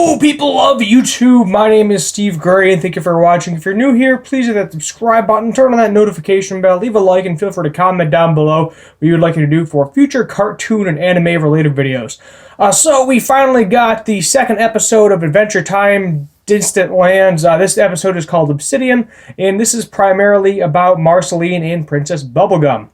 Hello, people of YouTube. My name is Steve Gray, and thank you for watching. If you're new here, please hit that subscribe button, turn on that notification bell, leave a like, and feel free to comment down below what you would like me to do for future cartoon and anime-related videos. So we finally got the second episode of Adventure Time Distant Lands. This episode is called Obsidian, and this is primarily about Marceline and Princess Bubblegum.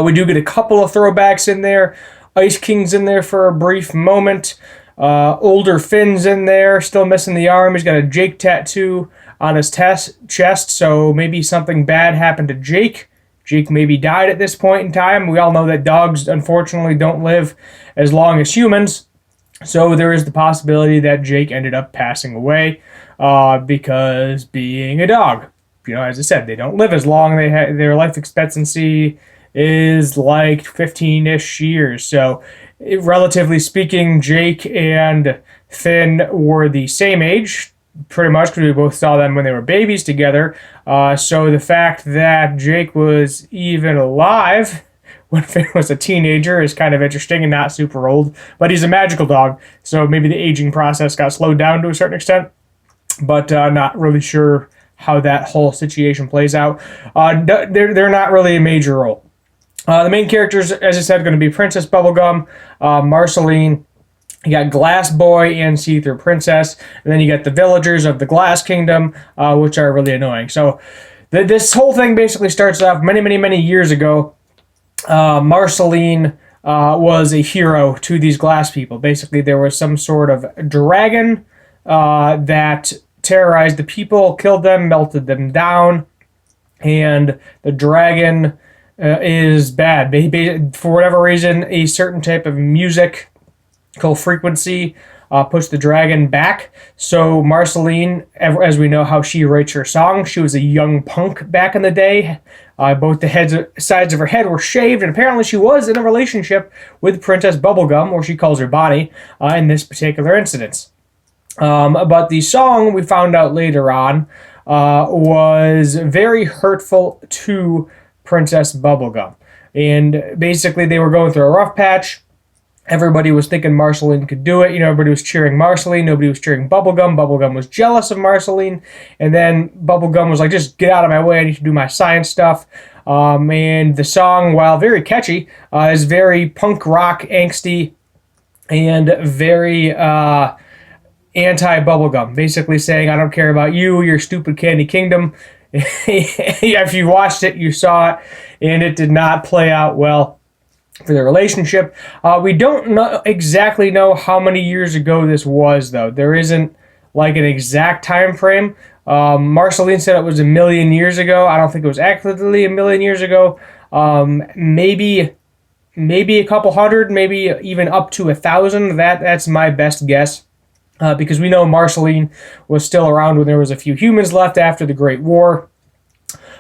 We do get a couple of throwbacks in there. Ice King's in there for a brief moment. Older Finn's in there, still missing the arm. He's got a Jake tattoo on his chest, so maybe something bad happened to Jake. Jake maybe died at this point in time. We all know that dogs, unfortunately, don't live as long as humans, so there is the possibility that Jake ended up passing away because being a dog. You know, as I said, they don't live as long. Their life expectancy is like 15-ish years, so relatively speaking, Jake and Finn were the same age, pretty much, because we both saw them when they were babies together. So the fact that Jake was even alive when Finn was a teenager is kind of interesting and not super old. But he's a magical dog, so maybe the aging process got slowed down to a certain extent. But not really sure how that whole situation plays out. They're not really a major role. The main characters, as I said, are going to be Princess Bubblegum, Marceline, you got Glass Boy and See-Thru Princess, and then you got the villagers of the Glass Kingdom, which are really annoying. So this whole thing basically starts off many years ago. Marceline was a hero to these glass people. Basically, there was some sort of dragon that terrorized the people, killed them, melted them down, and the dragon is bad. For whatever reason, a certain type of musical frequency pushed the dragon back. So Marceline, as we know how she writes her song, she was a young punk back in the day. Both the sides of her head were shaved, and apparently she was in a relationship with Princess Bubblegum, or she calls her Bonnie, in this particular incident. But the song, we found out later on, was very hurtful to Princess Bubblegum. And basically they were going through a rough patch. Everybody was thinking Marceline could do it. You know, everybody was cheering Marceline. Nobody was cheering Bubblegum. Bubblegum was jealous of Marceline. And then Bubblegum was like, just get out of my way. I need to do my science stuff. And the song, while very catchy, is very punk rock, angsty, and very anti-Bubblegum. Basically saying, I don't care about you, your stupid Candy Kingdom. If you watched it, you saw it, and it did not play out well for the relationship. We don't exactly know how many years ago this was, though. There isn't like an exact time frame. Marceline said it was 1,000,000 years ago. I don't think it was accurately 1,000,000 years ago. Maybe a couple hundred, maybe even up to 1,000. That's my best guess. Because we know Marceline was still around when there was a few humans left after the Great War.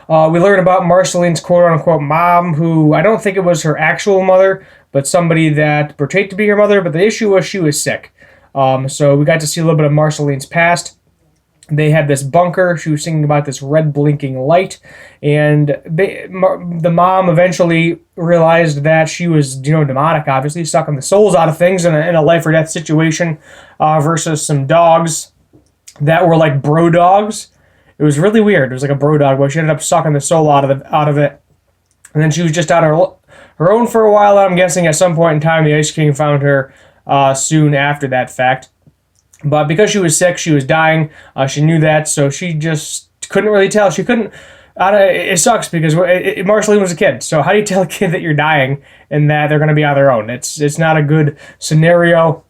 We learn about Marceline's quote-unquote mom, who I don't think it was her actual mother, but somebody that portrayed to be her mother, but the issue was she was sick. So we got to see a little bit of Marceline's past. They had this bunker. She was singing about this red blinking light, and the mom eventually realized that she was, demonic, obviously, sucking the souls out of things in a life or death situation versus some dogs that were like bro dogs. It was really weird. It was like a bro dog, but she ended up sucking the soul out of it, and then she was just on her own for a while. I'm guessing at some point in time, the Ice King found her soon after that fact. But because she was sick, she was dying. She knew that, so she just couldn't really tell. She couldn't. It sucks because Marceline was a kid. So how do you tell a kid that you're dying and that they're going to be on their own? It's not a good scenario,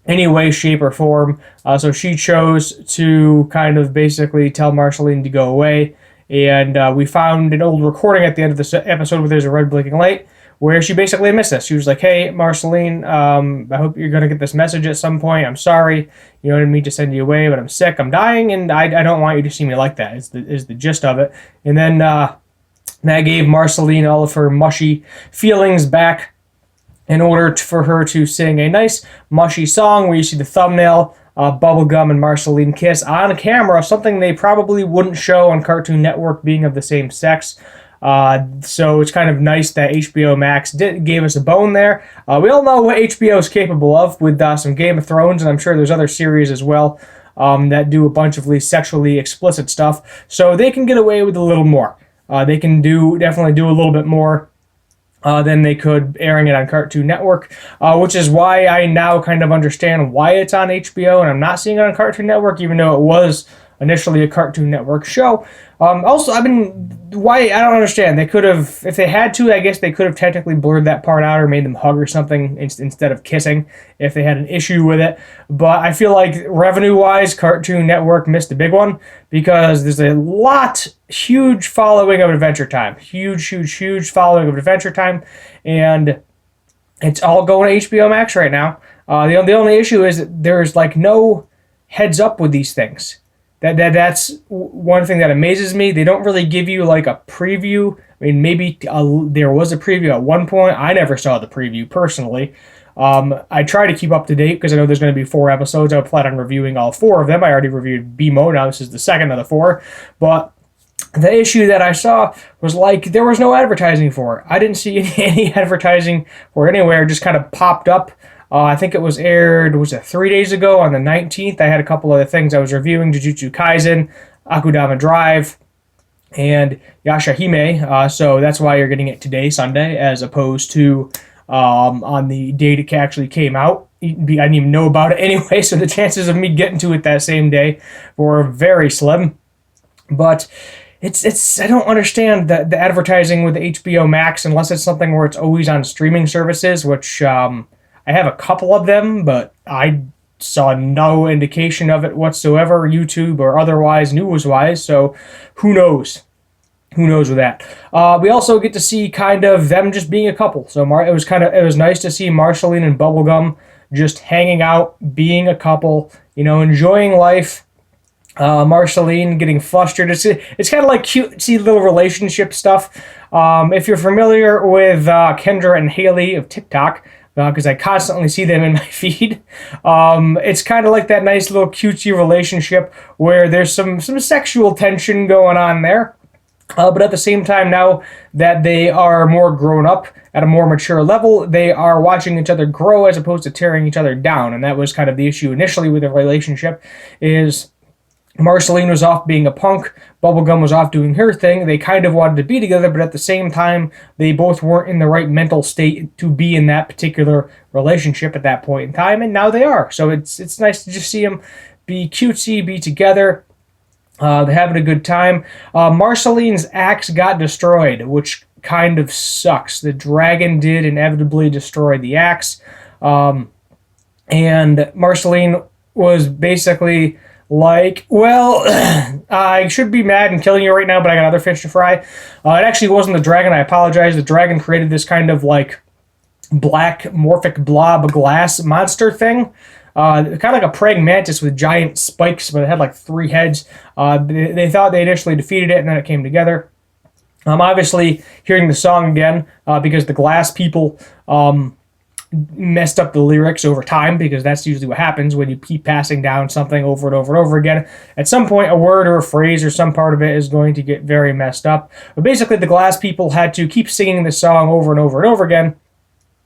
any way, shape, or form. So she chose to kind of basically tell Marceline to go away. And we found an old recording at the end of this episode where there's a red blinking light, where she basically missed us. She was like, hey, Marceline, I hope you're going to get this message at some point. I'm sorry. I didn't mean to send you away, but I'm sick. I'm dying, and I don't want you to see me like that, is the gist of it. And then that gave Marceline all of her mushy feelings back in order for her to sing a nice, mushy song where you see the thumbnail, Bubblegum and Marceline kiss on camera, something they probably wouldn't show on Cartoon Network being of the same sex. So it's kind of nice that HBO Max gave us a bone there. We all know what HBO is capable of with some Game of Thrones, and I'm sure there's other series as well that do a bunch of sexually explicit stuff. So they can get away with a little more. They can definitely do a little bit more than they could airing it on Cartoon Network, which is why I now kind of understand why it's on HBO and I'm not seeing it on Cartoon Network, even though it was initially a Cartoon Network show. Also, why, I don't understand. They could have, if they had to, I guess they could have technically blurred that part out or made them hug or something instead of kissing if they had an issue with it. But I feel like revenue-wise, Cartoon Network missed a big one because there's a huge following of Adventure Time. Huge following of Adventure Time. And it's all going to HBO Max right now. The only issue is that there's no heads up with these things. That's one thing that amazes me. They don't really give you a preview. I mean, maybe there was a preview at one point. I never saw the preview personally. I try to keep up to date because I know there's going to be 4 episodes. I plan on reviewing all 4 of them. I already reviewed BMO. Now this is the second of the 4. But the issue that I saw was there was no advertising for it. I didn't see any advertising for it anywhere. It just kind of popped up. I think it was aired, 3 days ago on the 19th? I had a couple other things I was reviewing, Jujutsu Kaisen, Akudama Drive, and Yashahime. So that's why you're getting it today, Sunday, as opposed to on the date it actually came out. I didn't even know about it anyway, so the chances of me getting to it that same day were very slim. But I don't understand the advertising with the HBO Max unless it's something where it's always on streaming services, which I have a couple of them, but I saw no indication of it whatsoever, YouTube or otherwise, news-wise, so who knows? Who knows with that? We also get to see kind of them just being a couple. So it was nice to see Marceline and Bubblegum just hanging out, being a couple, enjoying life. Marceline getting flustered. It's kind of like cutesy little relationship stuff. If you're familiar with Kendra and Haley of TikTok, because I constantly see them in my feed. It's kind of like that nice little cutesy relationship where there's some sexual tension going on there. But at the same time, now that they are more grown up at a more mature level, they are watching each other grow as opposed to tearing each other down. And that was kind of the issue initially with the relationship is Marceline was off being a punk, Bubblegum was off doing her thing. They kind of wanted to be together, but at the same time, they both weren't in the right mental state to be in that particular relationship at that point in time, and now they are. So it's nice to just see them be cutesy, be together, they're having a good time. Marceline's axe got destroyed, which kind of sucks. The dragon did inevitably destroy the axe, and Marceline was basically I should be mad and killing you right now, but I got other fish to fry. It actually wasn't the dragon. I apologize. The dragon created this kind of black morphic blob glass monster thing. Kind of like a praying mantis with giant spikes, but it had 3 heads. They thought they initially defeated it, and then it came together. I'm obviously hearing the song again because the glass people messed up the lyrics over time, because that's usually what happens when you keep passing down something over and over and over again. At some point, a word or a phrase or some part of it is going to get very messed up. But basically, the glass people had to keep singing the song over and over and over again.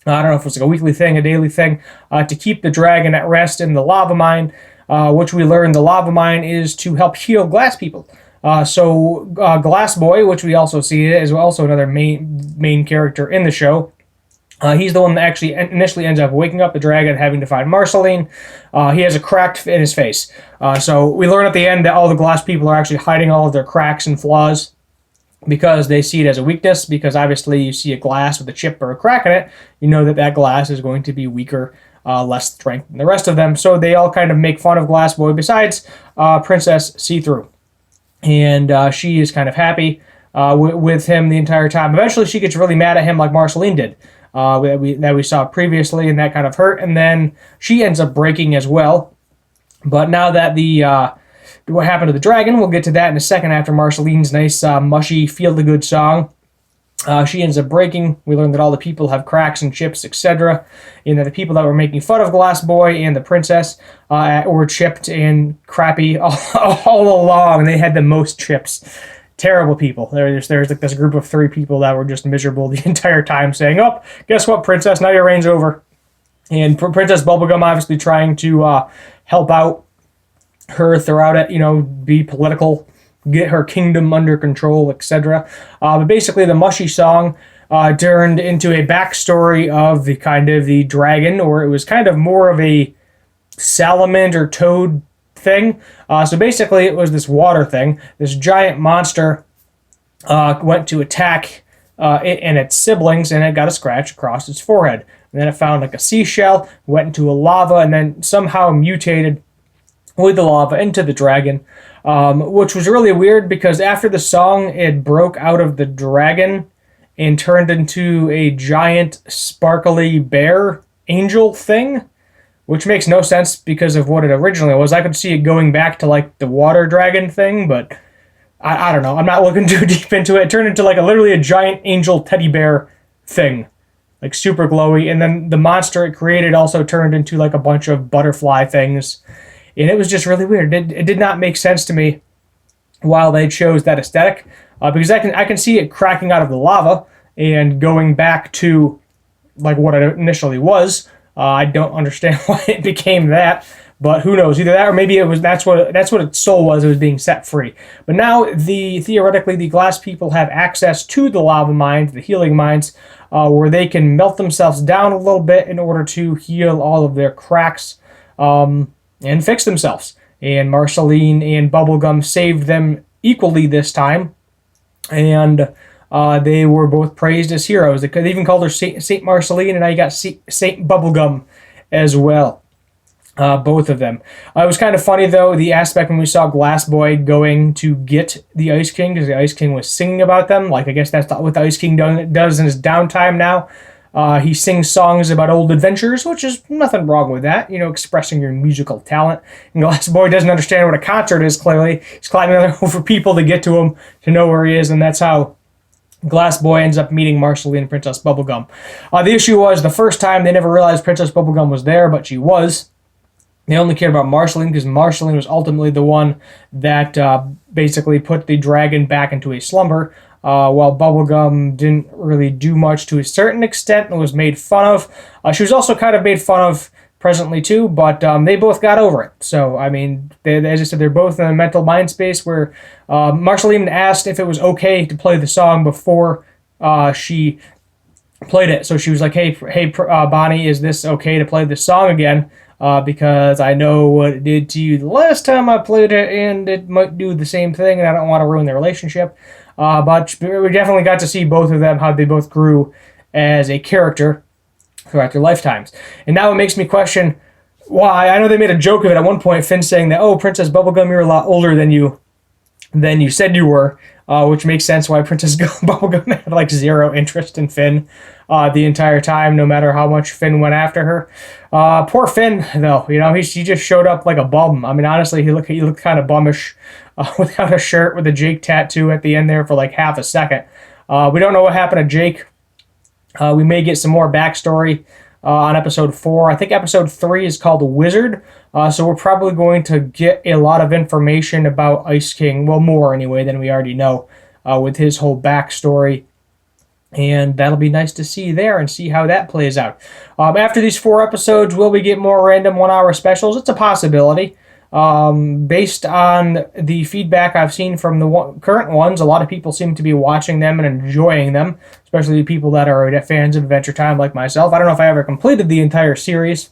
I don't know if it's a weekly thing, a daily thing, to keep the dragon at rest in the lava mine, which we learned the lava mine is to help heal glass people. So Glass Boy, which we also see is also another main character in the show. He's the one that actually initially ends up waking up the dragon, having to find Marceline. He has a crack in his face. So we learn at the end that all the glass people are actually hiding all of their cracks and flaws because they see it as a weakness, because obviously you see a glass with a chip or a crack in it, you know that glass is going to be weaker, less strength than the rest of them. So they all kind of make fun of Glass Boy besides Princess See-Thru. And she is kind of happy with him the entire time. Eventually she gets really mad at him like Marceline did. That we saw previously, and that kind of hurt, and then she ends up breaking as well. But now that what happened to the dragon, we'll get to that in a second after Marceline's nice, mushy, feel-the-good song. She ends up breaking. We learn that all the people have cracks and chips, etc., and that the people that were making fun of Glass Boy and the princess were chipped and crappy all along. They had the most chips. terrible people. There's like this group of 3 people that were just miserable the entire time, saying, "Oh, guess what, princess? Now your reign's over." And Princess Bubblegum obviously trying to help out her throughout it, be political, get her kingdom under control, etc. But basically, the Mushy song turned into a backstory of the dragon, or it was kind of more of a salamander toad thing. So basically, it was this water thing. This giant monster went to attack it and its siblings, and it got a scratch across its forehead. And then it found like a seashell, went into a lava, and then somehow mutated with the lava into the dragon, which was really weird because after the song, it broke out of the dragon and turned into a giant sparkly bear angel thing, which makes no sense because of what it originally was. I could see it going back to like the water dragon thing, but I don't know. I'm not looking too deep into it. It turned into like literally a giant angel teddy bear thing, like super glowy. And then the monster it created also turned into like a bunch of butterfly things. And it was just really weird. It did not make sense to me while they chose that aesthetic, because I can see it cracking out of the lava and going back to like what it initially was. I don't understand why it became that, but who knows? Either that or maybe that's what its soul was. It was being set free. But now theoretically the glass people have access to the lava mines, the healing mines, where they can melt themselves down a little bit in order to heal all of their cracks. And fix themselves. And Marceline and Bubblegum saved them equally this time. And they were both praised as heroes. They even called her Saint Marceline, and now you got Saint Bubblegum as well. Both of them. It was kind of funny, though, the aspect when we saw Glass Boy going to get the Ice King, because the Ice King was singing about them. Like, I guess that's what the Ice King does in his downtime now. He sings songs about old adventures, which is nothing wrong with that, expressing your musical talent. And Glass Boy doesn't understand what a concert is, clearly. He's climbing over people to get to him, to know where he is, and that's how Glass Boy ends up meeting Marceline and Princess Bubblegum. The issue was, the first time they never realized Princess Bubblegum was there, but she was. They only cared about Marceline because Marceline was ultimately the one that basically put the dragon back into a slumber, while Bubblegum didn't really do much to a certain extent and was made fun of. She was also kind of made fun of presently too, but they both got over it. So, I mean, as I said, they're both in a mental mind space where Marceline asked if it was okay to play the song before she played it. So she was like, hey, Bonnie, is this okay to play this song again? Because I know what it did to you the last time I played it, and it might do the same thing, and I don't want to ruin the relationship. But we definitely got to see both of them, how they both grew as a character throughout their lifetimes. And now it makes me question why. I know they made a joke of it at one point, Finn saying that, "Oh, Princess Bubblegum, you're a lot older than you said you were," which makes sense why Princess Bubblegum had like zero interest in Finn the entire time, no matter how much Finn went after her. Poor Finn, though, he just showed up like a bum. I mean, honestly, he looked kind of bummish without a shirt, with a Jake tattoo at the end there for like half a second. We don't know what happened to Jake. We may get some more backstory on episode 4. I think episode 3 is called Wizard, so we're probably going to get a lot of information about Ice King, well, more anyway than we already know, with his whole backstory, and that'll be nice to see there and see how that plays out. After these 4 episodes, will we get more random 1-hour specials? It's a possibility. Based on the feedback I've seen from the current ones, a lot of people seem to be watching them and enjoying them, especially people that are fans of Adventure Time like myself. I don't know if I ever completed the entire series,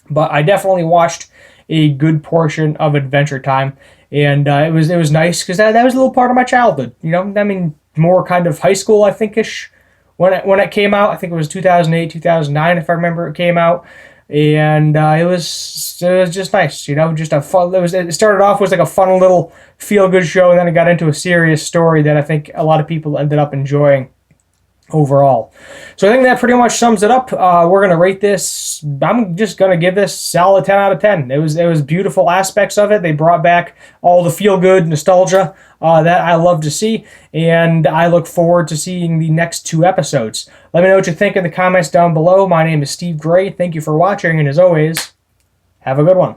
but I definitely watched a good portion of Adventure Time, and it was nice because that was a little part of my childhood. I mean, more kind of high school, I think-ish, when it came out. I think it was 2008, 2009, if I remember it came out. And it was just nice, just a fun. It started off with like a fun little feel-good show, and then it got into a serious story that I think a lot of people ended up enjoying overall. So I think that pretty much sums it up. We're gonna rate this. I'm just gonna give this solid 10 out of 10. It was beautiful aspects of it. They brought back all the feel-good nostalgia that I love to see, and I look forward to seeing the next 2 episodes. Let me know what you think in the comments down below. My name is Steve Gray. Thank you for watching, and as always, have a good one.